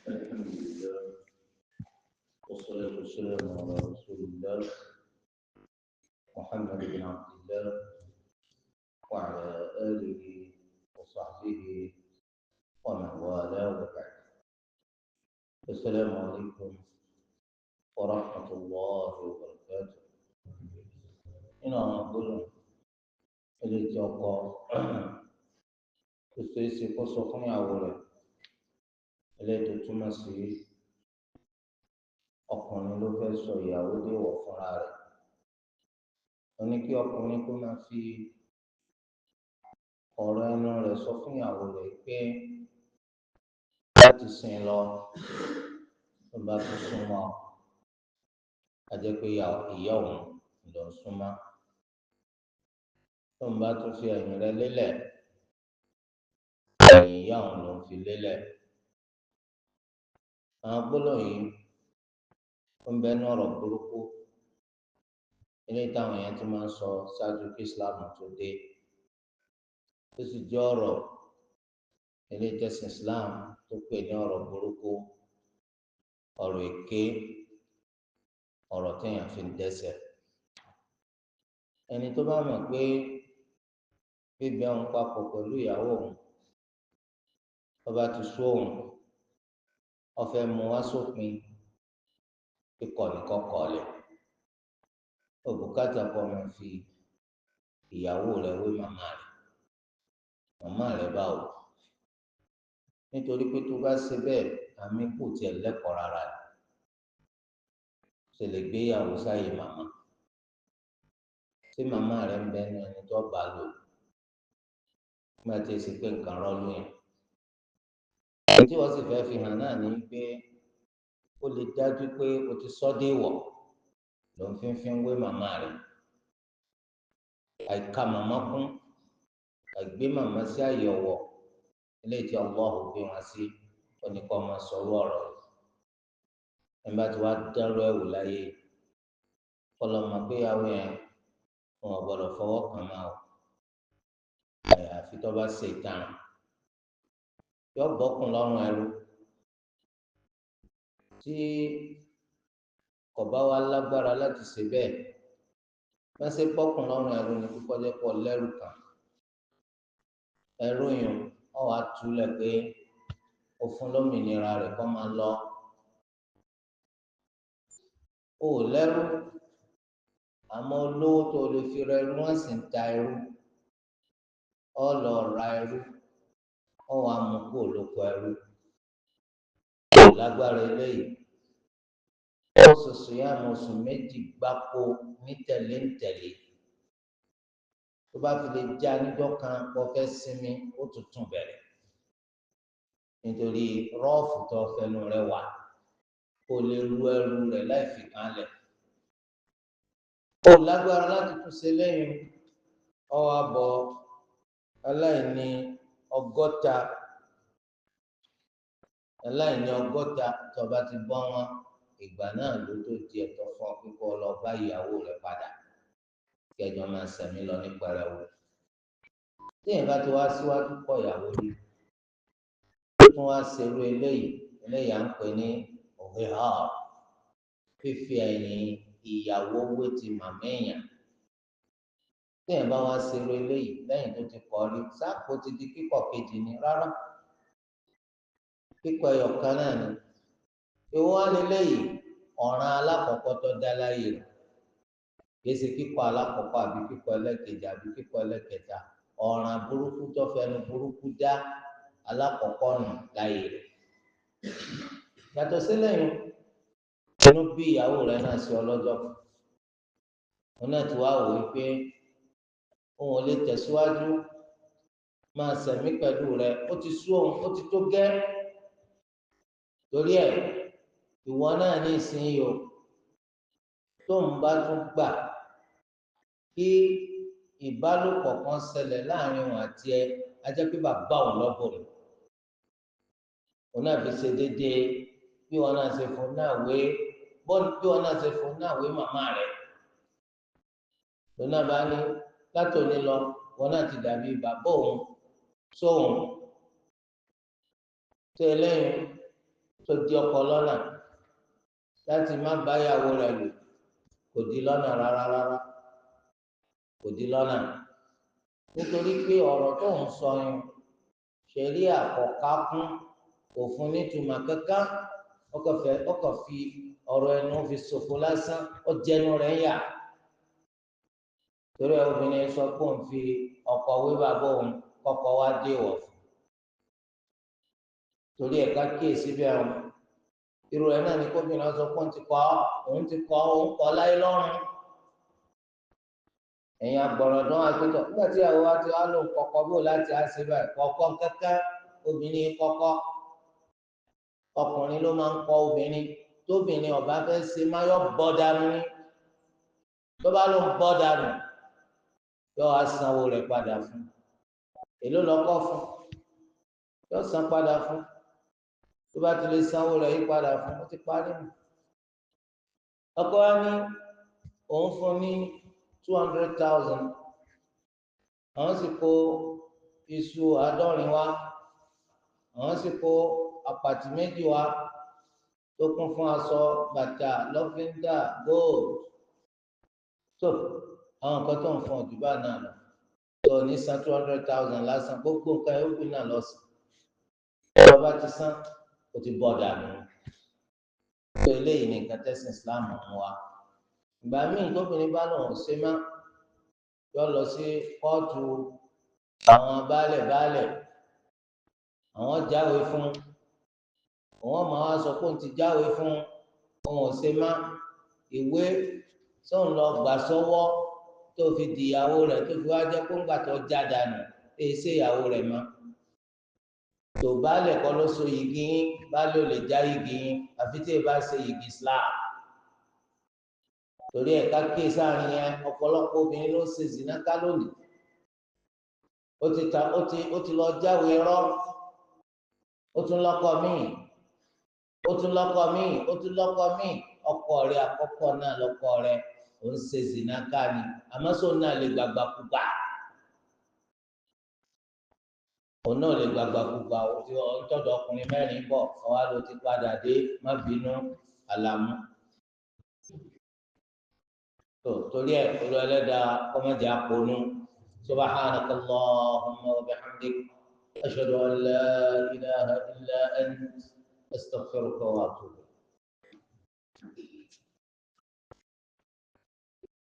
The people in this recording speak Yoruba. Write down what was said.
الحمد لله والصلاة والسلام على رسول الله محمد بن عبد الله وعلى آله وصحبه ومن والاه وبعد. السلام عليكم ورحمة الله وبركاته. إن أقول إليك أقول استيسي قصة يا ولد إليك تمسي ọkùnrin ló fẹ́ sọ ìyàwó déwọ̀ fúnra rẹ̀. Wọ́n ní kí ọkùnrin kó máa fi ọ̀rọ̀ ẹnu rẹ̀ sọ fún ìyàwó rẹ̀ pé láti sìn lọ tó bá tún súnmọ́ a jẹ́ pé ìyá òun ló ń súnmọ́. Tó ń bá tún fi ẹ̀yìn rẹ̀ lélẹ̀ ẹ̀yìn ìyá òun ló ń fi lélẹ̀. Àwọn gbólóhùn yìí ó ń bẹ ní ọ̀rọ̀ burúkú eléyìí táwọn èèyàn ti máa ń sọ ṣáájú kí Islam tó dé. Ó sì jẹ́ ọ̀rọ̀ eléyìí tẹ̀sìn Islam tó pè ní ọ̀rọ̀ burúkú, ọ̀rọ̀ èké, ọ̀rọ̀ téèyàn fi ń dẹ́ṣẹ̀. Ẹni tó bá mọ̀ pé bíbẹ òun papọ̀ pẹ̀lú ìyàwó òun tó bá ti sú òun, ó fẹ́ mú wá sópin kíkọ̀ nìkan kọ̀ọ̀lẹ̀. Òbúkátà kọ́ máa fi ìyàwó rẹ̀ wé màmá rẹ̀. Màmá rẹ̀ báwo? Nítorí pé tó bá ṣe bẹ́ẹ̀ àmì kò tiẹ̀ lẹ́kọ̀ọ́ rárá rẹ̀. Ṣe lè gbé ìyàwó sáyé màmá. Ṣé màmá rẹ̀ ń bẹ ní ẹni tó bá lò nígbà tí èsì pé nǹkan rọ́ọ̀lù yẹn? Tí wọ́n sì fẹ́ fi hàn náà ní pé ó lè dájú pé o ti sọ́ dé ìwọ̀ ló ń fi wé màmá rẹ̀. Àìka màmá kún, àìgbé màmá sí àyè ọ̀wọ̀ eléyìí tí Allah gbé wọn sí oníkọ́ máa sọ̀rọ̀ ọ̀rọ̀ rẹ̀. Ẹ bá ti wá dárú ẹ̀wù láyé kọlọ́mọ pé ìyàwó yẹn wọn ò gbọdọ̀ fọwọ́ kàn máa o. Àfi tó bá ṣe ìtàn yọ bọ́kùn lọ́rùn ẹrú. Tí kò bá wá lágbára láti ṣe bẹ́ẹ̀, wọ́n ṣe bọ́kùn lọ́rùn ẹrú ní kíkọ́ jẹ́ pọ̀ lẹ́rù kan. Ẹrú yìí wọ́n wá túlẹ̀ pé ó fún lómìnira rẹ̀ kó máa lọ. Ó lẹ́rú àmọ́ olówó tó lè fi ra ẹrú wọ́n sì ń ta ẹrú. Ó lọ ra ẹrú, ó wá mú kó lóko ẹrú. Lágbára eléyìí ó ṣoṣo yá àwọn oṣù méjì gbáko ní tẹ̀léńtẹ̀lé. Tó bá fi lè já níjọ́ kan kó fẹ́ sinmi ó tuntun bẹ̀rẹ̀. Nítorí rọ́ọ̀fù tó fẹnu rẹ̀ wà kó lè ru ẹrú rẹ̀ láì fi kan lẹ̀. Ó lágbára láti tún ṣe lẹ́yìn ó wá bọ̀ aláìní ọgọ́ta tó bá ti bọ́ wọn ìgbà náà ló tó di ẹ̀tọ́ fún ọ kíkọ́ lọ bá ìyàwó rẹ̀ padà kẹjọ máa sẹ̀mí lọ ní pẹrẹwu. Tí èèyàn bá ti wá síwájú kọ ìyàwó rí tó tún wá ṣerú eléyìí à ń pè ní òhìhà, fífi ẹ̀yìn ìyàwó wé ti màmá èèyàn. Tí èèyàn bá wá ṣerú eléyìí lẹ́yìn tó ti kọ́ rí sáàpò ti di kíkọ̀ kejì ni rárá. Kíkọ̀ ẹyọ̀kan náà ni. Ìwọ wá lélẹ́yìí ọ̀ràn alákọ̀ọ́kọ́ tó dá láyè rẹ̀. Gbèsè kíkọ̀ alákọ̀ọ́kọ́ àbí kíkọ̀ ẹlẹ́kejì àbí kíkọ̀ ẹlẹ́kẹta. Ọ̀ràn burúkú tó fẹnu burúkú dá alákọ̀ọ́kọ́ nù láyè rẹ̀. Yàtọ̀ sílẹ̀yìn inú bí ìyàwó rẹ̀ náà sí ọlọ́jọ́ kan. Òun náà ti wá wò ó pé òun ò lè tẹ̀síwájú máa sẹ̀mí pẹ̀lú rẹ̀. Ó ti sú òun, ó ti tó gẹ́. Torí ẹ̀ ìwọ náà ní ìsinyìí o tó ń bá tún gbà kí ìbálòpọ̀ kan ṣẹlẹ̀ láàrin òun àti ẹ ajẹ́ pé bàbá òun lọ́bùn rẹ̀. Òun náà fi ṣe déédéé bí wọn náà ṣe fún náà wé bọ́ọ̀lù bí wọn náà ṣe fún náà wé màmá rẹ̀. Òun náà bá ní látòní lọ wọn náà ti dàbí bàbá òun sóhun. Tó eléyìí tó di ọkọ lọ́nà láti má bá ìyàwó rẹ̀ lò kò di lọ́nà rárá rárá kò di lọ́nà nítorí pé ọ̀rọ̀ tó ń sọ yẹn ṣẹ̀rí àkọ́ká kún òfin nítumọ̀ kankan ọkọ̀ fi ọ̀rọ̀ ẹnu fi ṣòfò lásán ó jẹnu rẹ̀ yà torí obìnrin sọ pé òun fi ọkọ wé bàbá òun kọ́kọ́ wá dé wọ̀ fún torí ẹ̀ka kíyèsí bí ẹ̀rọ irú ẹ̀ náà ni kóbìnrin sọ pé òun ti kọ́ òun kọ́ láyé lọ́rùn ẹ̀yin agbọ̀rọ̀dún àgbẹ̀tọ̀ nígbà tí àwọn wa ti wá lò kọ́kọ́ bò láti àṣẹ báyìí kọ́kọ́ kẹ́kẹ́ obìnrin kọ́kọ́ ọkùnrin ló máa ń kọ́ obìnrin tóbìnrin ọba fẹ́ ṣe má yọ bọ́ dànù ní tó bá ló ń bọ́ dànù yọ wá sanwó rẹ̀ padà fún èló lọ́kọ́ fún yọ san padà fún tó bá ti lè sanwó rẹ̀ yí padà fún ó ti parí mu ọkọ wa ní òun fún ní 200,000 àwọn sì kó iṣu 50 wá àwọn sì kó àpàtì méjì wá tó kún fún aṣọ bàtà lọ́fíńdà gold tó àwọn nǹkan tó ń fún ọ̀dùbà náà lọ tó ní san 200,000 lásán gbogbo nǹkan yóò gbìn náà lọ sí ọba ti san ó ti bọ̀ dànù tó eléyìí ní nǹkan tẹ́sán Islam mú wa ìgbà míì tóbìnrin bá lòun ṣe má yọ lọ sí kóòtù àwọn baálẹ̀ àwọn jáwèé fún òun máa wá sọ pé òun ti jáwèé fún òun ò ṣe má ìwé sóun lọ gbà sọ́wọ́ tó fi di ìyàwó rẹ̀ tó fi wá jẹ́ kó ń gbà tó já dànù èyí ṣe ìyàwó rẹ̀ mọ́ tó baálẹ̀ kọ́ ló so yìgì yín baálẹ̀ ò lè já yìgì yín àfi tí ì bá ṣe yìgì Islam torí ẹ̀ ká kíyè sáàrin yẹn ọ̀pọ̀lọpọ̀ obìnrin ló ṣe zìnà ká lónìí ó ti lọ jáwèé rọ́ ó tún lọ́kọ míì ọkọ rẹ̀ àkọ́kọ́ náà lọ́kọ rẹ̀ ó ń ṣe zìnà ká ni àmọ́ sóun náà lè gbàgbà kúgbà òun náà lè gbàgbà kúgbà ọtọ́dọ̀ ọkùnrin 4 bọ̀ ọwọ́ ló ti padà dé má bínú àlàmú torí ẹ̀ olú ẹlẹ́dàá kọ́mọ́jà ponú subhanaka Allahumma wa bihamdik ashhadu an la ilaha illa ant astaghfiruka wa atubu.